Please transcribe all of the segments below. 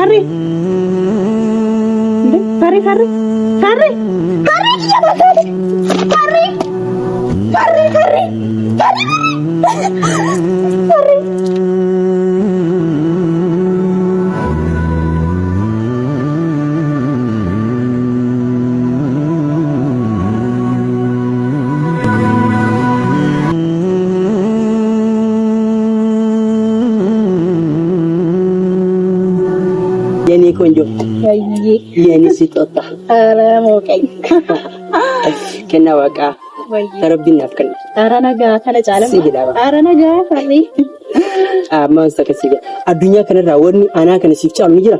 Farri. Farri. Yeni konjo. Yeni sitota. Mokai. Kenna waqa. Rabbi nafkan. Naga kana jaalam. Sigidaba. Naga Farri. Amma saka siga. Adunya kana rawani ana kana sifcha ni jira.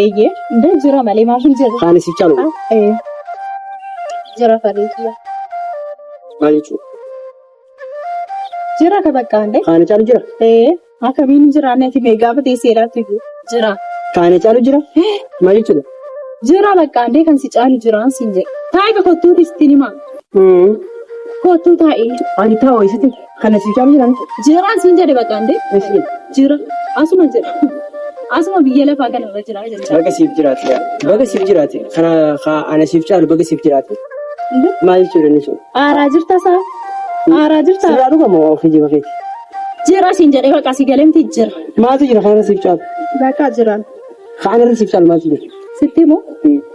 Ege. Nda jira mali maafin jira. Kana sifcha lo. Jira Farri. Mali chu. Jira ka bakka ande. Kana chalu jira. Akamin jira nati mega pati seera tuju. Jira. Kana chalu jira. Mali chu. Jira bakka ande kan si chalu jira sinje. Tai ba kotu istinima. Kotu tai. Ani tahu isiti. Kana sifcha jira. Jira sinje de bakka ande. Jira. Asuma jira. Asuma biyala fagan jira. Baga sif jirati. Baga sif jirati. Kana ana sifcha baga sif jirati. Mali chu ni chu. Ara jirta sa. Ara jirta. Siraru kamo fiji baga. Jira sinje de bakka sigalem ti jira. Maatu jira kana sifcha. Bakka jira. Kana sifcha maatu jira. Sittimo?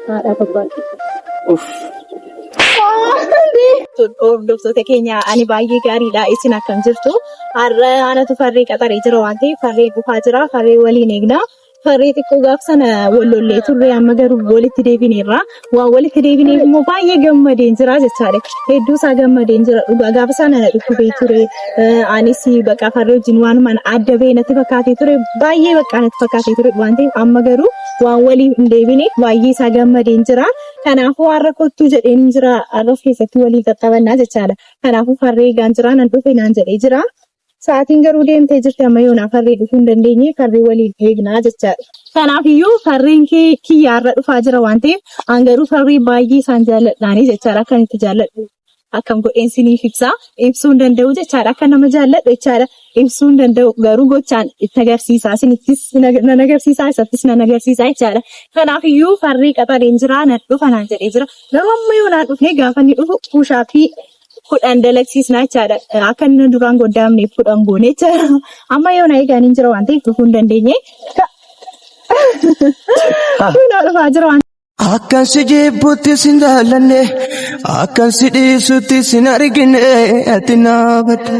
Haadha babbaa. Uff. Hordoftoota keenya ani baay'ee gaariidha isin akkam jirtu har'a anatu farree qaxaree jira waan ta'eef farree dhufaa jira farree waliin eegna farree xiqqoo gaaf sana wallollee turre amma garuu walitti deebineerra waan walitti deebineef immoo baay'ee gammadeen jira jechaadha hedduu isaa gammadeen jira dhugaa gaafa sana dhukkubee ture anis bakka farree wajjin waanumaan adda ba'ee natti fakkaatee ture baay'ee bakka natti fakkaatee ture waan ta'eef amma garuu waan waliif hin deebine baay'ee isaa gammadeen jira kanaafuu har'a kottuu jedheen jira har'a keessatti walii qaxxabannaa jechaadha kanaafuu farree gaan jira nan dhufe naan jedhee jira sa'aatiin garuu deemtee jirti amma yoonaa farree dhufuu hin dandeenye farree waliin eegnaa jechaadha kanaafiyyuu farreen kiyya har'a dhufaa jira waan ta'eef an garuu farree baay'ee isaan jaalladhaanii jechaadha akkan itti jaalladhu akkam godheen siniif ibsuu hin danda'u jechaadha akka nama jaalladhu jechaadha ibsuu hin danda'u garuu gochaan itti agarsiisaa sinittis nan agarsiisaa isattis nan agarsiisaa jechaadha kanaafiyyuu farree qaxareen jira nan dhufa naan jedhee jira garuu amma yoo naan dhufne gaafa inni dhufu kuushaa fi kudhan dalagsiisnaa jechaadha akka inni duraan goddaamneef kudhan goone jechaadha amma yoo na eegaan hin jira waan ta'eef dhufuu hin dandeenye dhufaa jira waan Akkan si jibbutti sin jaallanne akkan si dhiisutti sin argine ati naafadde.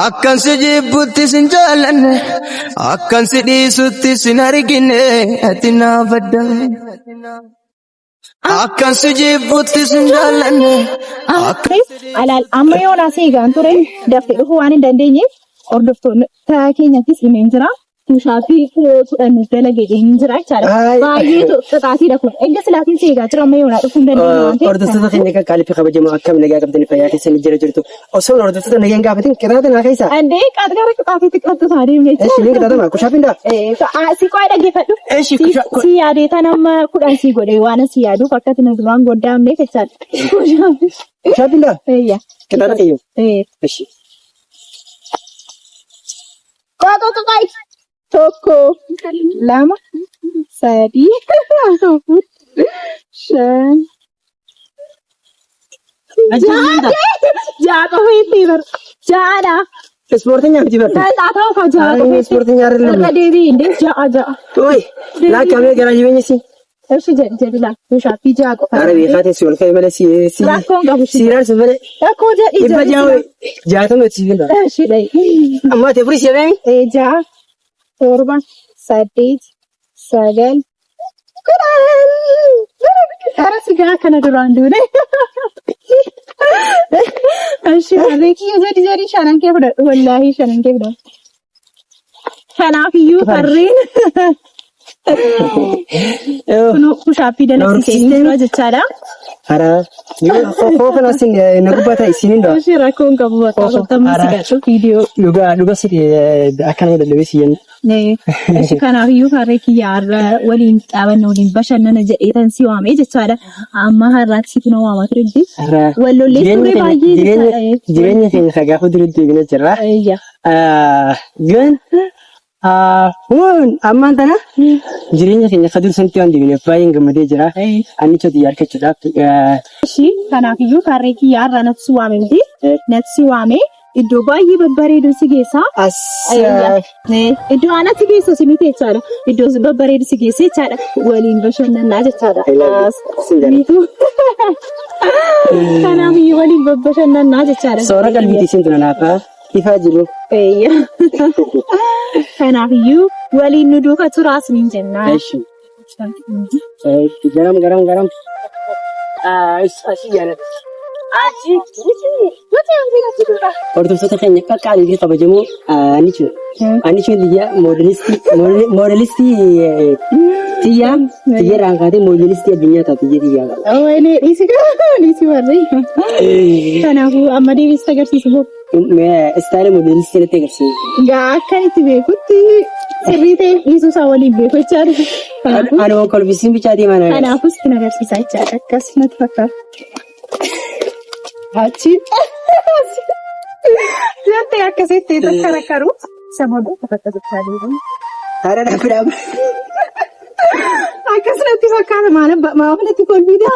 Akkan si jibbutti sin jaallanne akkan si dhiisutti sin argine ati naafadde. Akkan si jibbutti sin jaallanne. Alaal amma yoo na seegaan ture dafee dhufuu waan hin dandeenyeef hordoftoonni taa'aa keenyattis himeen jira. Kushaafi kudhan dalagee hin jira jechaadha. Baay'ee xixaatiidha kun. Egaa silaatiin seegaa jira amma yoo na dhufuu hin dandeenye. Hordoftoota keenya kan qaaliif kabajamoo akkam nagaa qabdanii fayyaa keessanii jira jirtu. Osoo hordoftoota nagaan gaafatin qixaata naa keessa. Andee qaxgara qixaatiitti qixaatu isaa deemnee jira. Eessi qixaatama kushaafiin daa. Si qo'ee dhaggeeffadhu. Si yaadee tan amma kudhan si godhee waan si yaaduuf akka ati na duraan goddaamnee jechaadha. Kushaafiin daa. Qixaata keeyyoo. Eshi. Qoqoqoqai. Tokko, lama, sadii, afur, shan, ja'a qofa itti bar. Ja'adha. Ispoortiin miti bar. Taa ta'u ka ja'a qofa. Ispoortiin nyaarri lamu. Irra deebii indee ja'a. Oi, laakkamee gara jireenya si. Eshi jedhi laa. Kushaafi ja'a qofa. Arabii kaatee si ol ka'e malee si. Rakkoon qabu si. Siiraan si malee. Rakkoo jedhi. Ibba ja'a jaatama si finna. Eshi dhayi. Amma ati furii si yabeemi. Ja'a. Torba, saddeet, sagal, kudhan. Gara sigaa kana duraan duune. Ashaaree kiyya jadi shanan kee fudhadhu wallaahi shanan kee fudhadhu. Kanaafiyyuu farreen kushaafi dalagsiisee jechaadha. Hara koo kana sin nagubbata isinin dha. Ashii rakkoon qabu bakka bakka sigaatu viidiyoo. Dhuga sidi akkana dadhabee siyyan. Kanaafiyyuu farree kiyya har'a waliin dhaabanna waliin bashannana jedhee tan si waamee jechaadha. Amma har'aatti situ na waamaa ture jechuudha. Wallollee ture baay'ee jireenya keenya gaafa durii deebina jirra. Gan Kun ammaan tana jireenya keenya kadur sanatti waan deemneef baay'een gammadee jira. Ani choti yaarkachuudhaaf. Ishii kanaafiyyuu farree kiyyaa irraa natti si waame miti. Natti si waame iddoo baay'ee babbareedu si geessa. Iddoo anatti geessa si miti jechaadha. Iddoo babbareedu si geessa jechaadha. Waliin bashannannaa jechaadha. Kanaafiyyuu waliin bashannannaa jechaadha. Soora qalbiitii isin tunanaafaa. Ifaa jiru. Kanaafiyyuu waliin nu duuka turaas ni jenna. Garam. Asii jaalladha. Hordoftoota keenya qaqqaalii fi kabajamoo ani biyya moodelistii xiyyaaraan kaatee moodelistii addunyaa taate xiyyaa. Dhiisi warri. Kanaafuu amma deebisee agarsiisu boo. Istaayila moodelistii natti agarsiisu. Akka itti beekutti sirrii ta'e dhiisuu isaa waliin beeku jechaadha. Anoo kolfisiin bichaatii mana. Kanaafuu sitti agarsiisaa jechaadha. Akkas natti fakkaata. Achi. Jettee akkasitti takkarakaru sammuu fakkaata jechaadha. Haadha dhaabbiidhaaf. Akkas natti fakkaata maaf natti kolfiidha.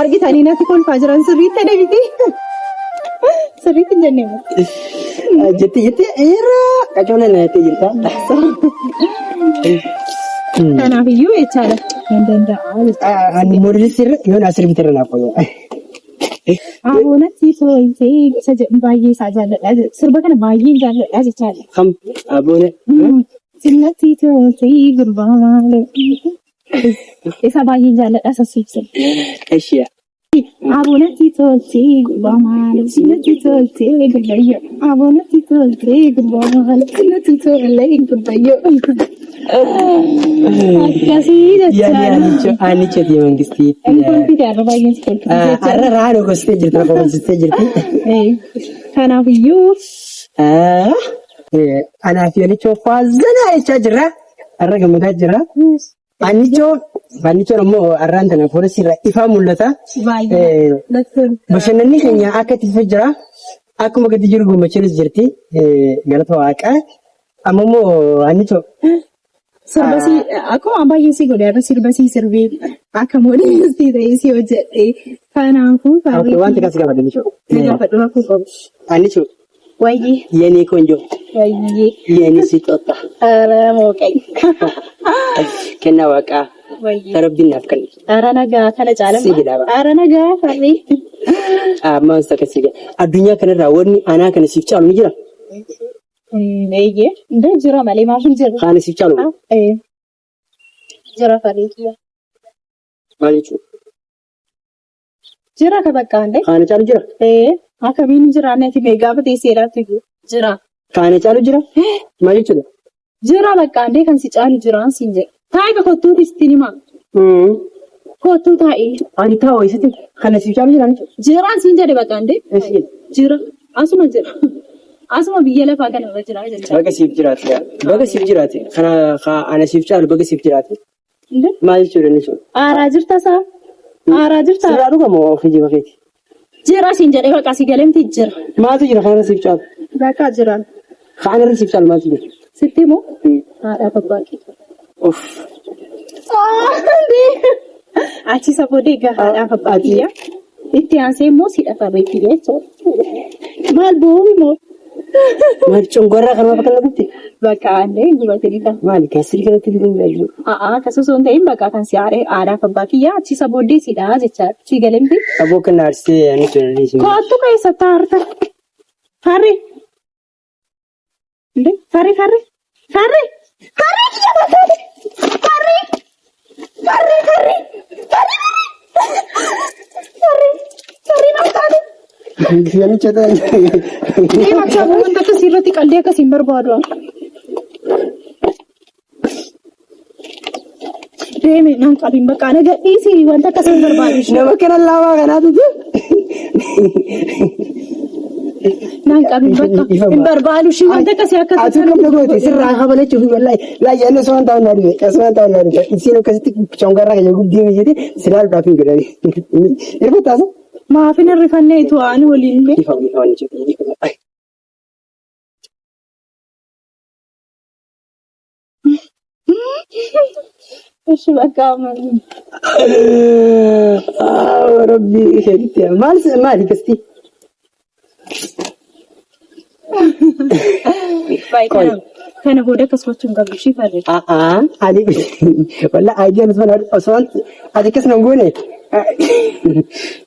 Argitanii natti kolfaa jiran sirriitti adeemti. Sirriitti hin jennee. Jettee qacoona na jettee jirta. Kanaafiyyuu jechaadha. Hin danda'a. Ani moodelistii yoon asirratti irra naaf qoyoo. Aboonatti toltee baay'ee isaa jaalladha. Sirba kana baay'ee jaalladha jechaadha. Kam aboona. Sinatti toltee gurbaa malee. Isa baay'ee jaalladha sassuubsa. Ashiya. Aboonatti toltee gurbaa malee. Sinatti toltee gurbayyoo. Aboonatti toltee gurbaa malee. Sinatti toltee gurbayyoo. Akkasii jechaadha. Ani choti mangistii. Kolfite arra baay'een si kolfite. Arra raadoo gostee jirti lafa hojjettee jirti. Kanaafiyyuu. Anaaf yoonichoo faazanaa jechaa jirra. Arra gammadaa jirra. Annichoon ammoo arraan tana fuula sirra ifaa mul'ata. Bashannanni keenya akka itti fufee jira. Akkuma gadi jiru gammachuunis jirti. Galata waaqaa. Amma immoo annichoo. Sirbasii akkuma baay'ee si godhe irra sirbasii sirbee akka moodelistii ta'ee si hojjedhe. Kanaafuu faayidaan. Wanti kasi gaafadha annichoo. Gaafadhu rakkoo qabu. Annichoo. Wayyee. Yeni konjo. Wayyee. Yeni si xotta. Ara mooqay. Kennaa waaqaa. Wayyee. Rabbiin naaf kenna. Ara nagaa kana caalama. Si jedhama. Ara nagaa farri. Ammaan isa akkasii gala. Addunyaa kanarraa wanni anaa kana siif caalu ni jira. Eeyyee. Ndoo jira malee maashin jira. Kaana siif caalu. Jira farri. Maal jechuudha? Jira ka bakka hande. Kaana caalu jira. Akkamiin jira nati mee gaafa teesseedhaatti jira. Kaana caalu jira. Maal jechuudha? Jira bakka hande kan si caalu jiraan siin jedhe. Taa'ee kottuu istiin himaa. Kottuu taa'ee. Ani taa'oo eessatti kana siif caalu jiraan jechuudha. Jiraan siin jedhe bakka hande. Jira. Asuma jira. Asuma biyya lafaa kanarra jira jechuudha. Baga siif jiraate. Baga siif jiraate. Kana ana siif caalu baga siif jiraate. Maal jechuudha inni sun? Aaraa jirta saa? Aaraa jirta? Sirraa dhugamoo ofii jiba keeti? Jira siin jedhee bakka si galemti jira. Maaltu jira kana siif caalu? Bakka jiraan. Kana siif caalu maaltu jira? Sitti moo? Haadha babbaaqee. Uff. Achi saboodee haadha babbaaqee. Itti aansee immoo si dhafa beekti jechuudha. Maal boo'i moo? Maal congorraa kanuma bakka lagutti? Bakka aanee gubatanii kan. Maali keessi kanatti fiduun gaajuu? Akkasumas osoo hin ta'in bakka kan si aadaa babbaaqee achi saboodee si dhaa jechaadha. Si galemti. Aboo kan aarsee ani sun. Kottu keessatti aarta. Farri. Farri. Farri kiyya bakkaati. Farri. Namicha ta'e. Namicha wanta akkasii irratti qallee akkasiin barbaadu. Deeme nan qabiin bakka na gadhiisi wanta akkasiin barbaadu. Nama kana laamaa kanaatu nan qabiin bakka hin barbaadu shi wanta akkasii akka ati qabna goote sirraa kabalachuuf wallahi laayyaan osoo hin taa'uun adibe osoo hin taa'uun adibe isiin akkasitti chongarraa kan guddee mijeete silaaluudhaaf hin godhani. Irra taasa. Maafin irrifanneetu waan waliin mee. Ifaan jechuudha. Ishi bakka amali. Rabbi heerite maali kasti. Baay'ee kana booda akkasumas hin qabdu ishii farre. Ali walla idea nusman osman ati kas nan gone.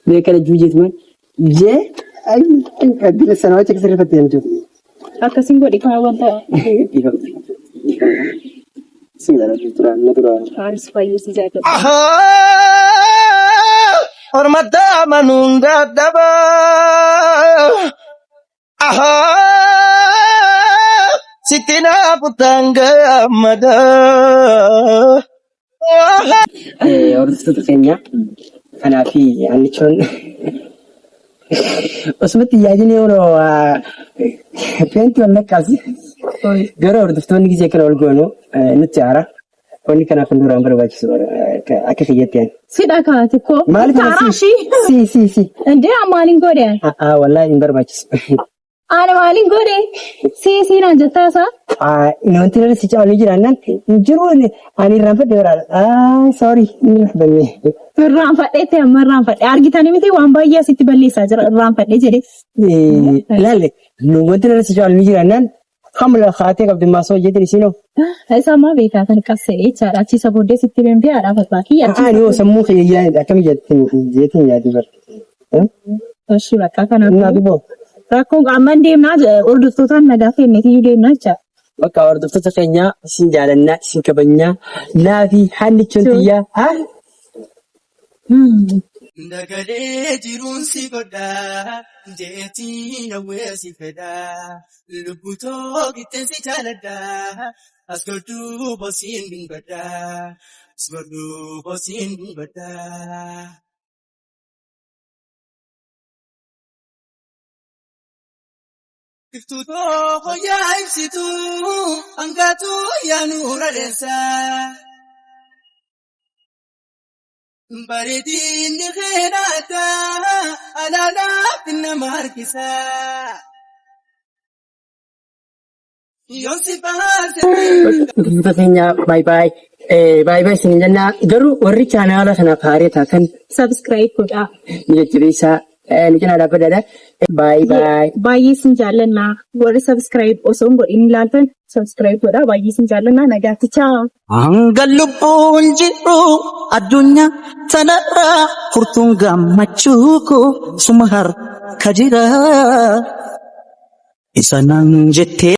Me kana jujet man. Je ay kadile sanawacha kasir fatte yantu. Akkasin godhi kana wanta. Sila natural. Faaris fayyisi jaaka. Ormata manunga daba. Sitina putanga amada. Hordoftoota keenya kanaaf ani chon osumatti yaadni yeroo penti wal nakkaasi gara hordoftoonni gisee kana ol goonu nutti aara wanni kanaaf duraan barbaachisu akka kiyyatti ani. Sidha kaati ko. Maaliif si. Ndee maaliin godhe? Wallahi hin barbaachisu. Ana maaliin godhe? Si naan jettaasa? Wanti nana si caalu jiraannan jiru ani irraanfadhe biraadha. Sorry inni dhaabame. Irraanfadheetti amma irraanfadhe argitanii miti waan baay'ee asitti balleessaa jira irraanfadhe jedhe. Ilaalle wanti nana si caalu jiraannan hamla haatee qabdi maasoo hojjetin isinoo. Isa ammaa beekaa kan qabsee jechaadha achisa booddee sitti beemtee haadhaaf abbaa kiyya. Ani yoo sammuu kiyyaa akkam jettin yaadi bar. Oshi bakka kanaaf. Naaf boo. Rakkoon qaamman deemnaa hordoftootaan nagaa kenneetiyyuu deemnaa jecha. Bakka hordoftoota keenyaa isin jaalannaa isin kabajnaa laafi haalli chontiyyaa. Nagalee jiruun si godhaa jeetii nawwee si fedhaa lubbutoo qixxeensi jaaladhaa as godhuu bosiin badhaa. Iftuutoo hoyaa ibsituu hangaatuu yaanuu radeessaa. Bareedinni keenaataa alaalaaf nama harkisaa. Yoon si Hordoftoota keenyaa baay'ee isin jennaa garuu warri chaanaala kanaaf haaree taatan Subscribe godhaa. jajjabeessaa ni cinaa dhaabbadhaadha. Baay'ee isin jaallannaa warri subscribe osoo hin godhin ilaaltan subscribe godhaa baay'ee isin jaallannaa nagaatti ciao. Hanga lubbuun jiru addunyaa tanarra furtuun gammachuu koo suma harka jira isa nan jettee.